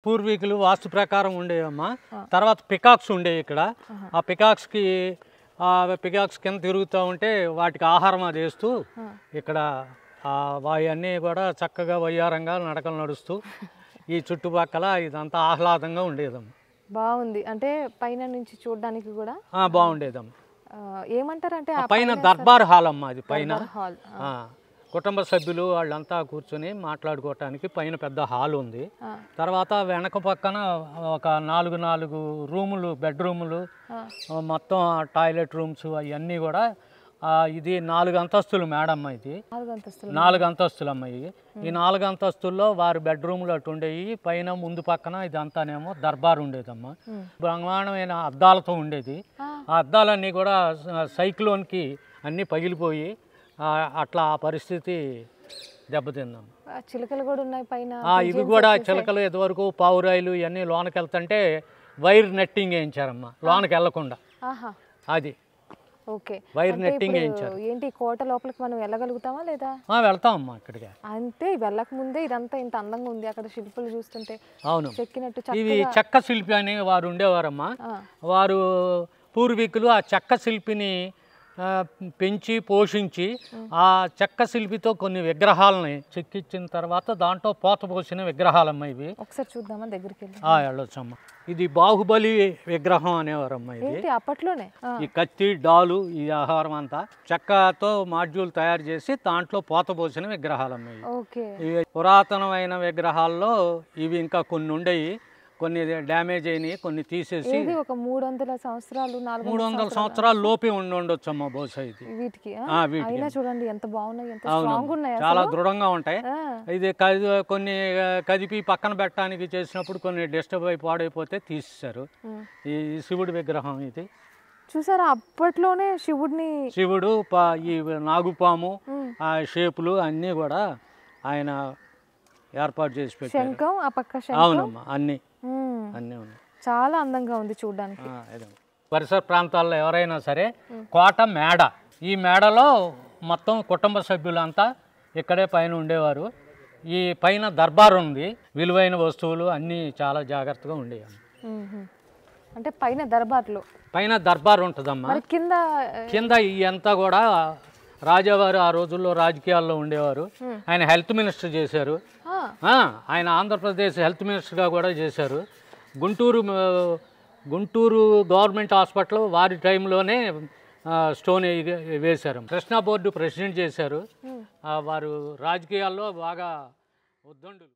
పూర్వీకులు వాస్తు ప్రకారం ఉండేవమ్మా. తర్వాత పికాక్స్ ఉండేవి ఇక్కడ. ఆ పికాక్స్ కింద తిరుగుతూ ఉంటే వాటికి ఆహారం అది వేస్తూ ఇక్కడ అవన్నీ కూడా చక్కగా వయ్యారంగా నడకలు నడుస్తూ ఈ చుట్టుపక్కల ఇదంతా ఆహ్లాదంగా ఉండేదమ్మా. బాగుంది. అంటే పైన నుంచి చూడడానికి కూడా బాగుండేదమ్మా. ఏమంటారు అంటే పైన దర్బార్ హాల్ అమ్మా. అది పైన హాల్, కుటుంబ సభ్యులు వాళ్ళంతా కూర్చొని మాట్లాడుకోవటానికి పైన పెద్ద హాల్ ఉంది. తర్వాత వెనక పక్కన ఒక నాలుగు రూములు, బెడ్రూములు, మొత్తం టాయిలెట్ రూమ్స్ అవన్నీ కూడా. ఇది 4 అంతస్తులు మేడమ్మ. ఇది 4 అంతస్తులు అమ్మ. ఈ 4 అంతస్తుల్లో వారి బెడ్రూమ్లు అటు ఉండేవి. పైన ముందు పక్కన ఇదంతానేమో దర్బార్ ఉండేదమ్మా. బ్రహ్మాండమైన అద్దాలతో ఉండేది. ఆ అద్దాలన్నీ కూడా సైక్లోన్కి అన్నీ పగిలిపోయి అట్లా ఆ పరిస్థితి దెబ్బతిందాం. చిలకలు కూడా ఉన్నాయి పైన. ఇవి కూడా చిలకలు ఇదివరకు పావురాయిలు ఇవన్నీ లోనకి వెళ్తుంటే వైర్ నెట్టింగ్ వేయించారమ్మా, లోనకి వెళ్లకుండా. అది ఓకే, వైర్ నెట్టింగ్ వేయించారు. ఏంటి కోట లోపలికి మనం వెళ్ళగలుగుతామా లేదా? వెళ్తామమ్మా అక్కడికి. అంటే వెళ్ళక ముందే ఇదంతా ఇంత అందంగా ఉంది. అక్కడ శిల్పులు చూస్తుంటే అవును చెక్కినట్టు. ఇవి చెక్క శిల్పి అని వారు ఉండేవారమ్మా. వారు పూర్వీకులు ఆ చెక్క శిల్పిని పెంచి పోషించి ఆ చెక్క శిల్పితో కొన్ని విగ్రహాలని చెక్కించిన తర్వాత దాంట్లో పోత పోసిన విగ్రహాలమ్మ ఇవి. ఒకసారి చూద్దామా దగ్గరికి వెళ్ళొచ్చమ్మా. ఇది బాహుబలి విగ్రహం అనేవారమ్మా. ఇది అప్పట్లోనే ఈ కత్తి, డాలు, ఈ ఆహారం అంతా చెక్కతో మాడ్యూల్ తయారు చేసి దాంట్లో పోత పోసిన విగ్రహాలమ్మ ఇవి. పురాతనమైన విగ్రహాల్లో ఇవి ఇంకా కొన్ని ఉండేవి, కొన్ని డ్యామేజ్ అయినాయి, కొన్ని తీసేసి. ఒక 300 సంవత్సరాలు 300 సంవత్సరాల లోపే ఉండొచ్చు అమ్మా బహుశా ఇది. వీటికి చూడండి ఎంత బాగున్నాయి, ఎంత స్ట్రాంగ్ ఉన్నాయి, చాలా దృఢంగా ఉంటాయి. ఇది కొన్ని కదిపి పక్కన పెట్టడానికి చేసినప్పుడు కొన్ని డిస్టర్బ్ అయి పాడైపోతే తీసేశారు. ఈ శివుడి విగ్రహం ఇది చూసారా. అప్పట్లోనే శివుడు ఈ నాగుపాము ఆ షేపులు అన్నీ కూడా ఆయన ఏర్పాటు చేసి పెట్టారు. అవునమ్మా, అన్నీ ఉన్నాయి. చాలా అందంగా ఉంది చూడడానికి. పరిసర ప్రాంతాల్లో ఎవరైనా సరే కోట మేడ, ఈ మేడలో మొత్తం కుటుంబ సభ్యులంతా ఇక్కడే పైన ఉండేవారు. ఈ పైన దర్బార్ ఉంది, విలువైన వస్తువులు అన్నీ చాలా జాగ్రత్తగా ఉండేవి. అంటే పైన దర్బార్ ఉంటుందమ్మా. కింద ఇదంతా కూడా రాజావారు ఆ రోజుల్లో రాజకీయాల్లో ఉండేవారు. ఆయన హెల్త్ మినిస్టర్ చేశారు. ఆయన ఆంధ్రప్రదేశ్ హెల్త్ మినిస్టర్గా కూడా చేశారు. గుంటూరు గవర్నమెంట్ హాస్పిటల్ వారి టైంలోనే స్టోన్ వేశారు. కృష్ణా బోర్డు ప్రెసిడెంట్ చేశారు. వారు రాజకీయాల్లో బాగా ఉద్దండులు.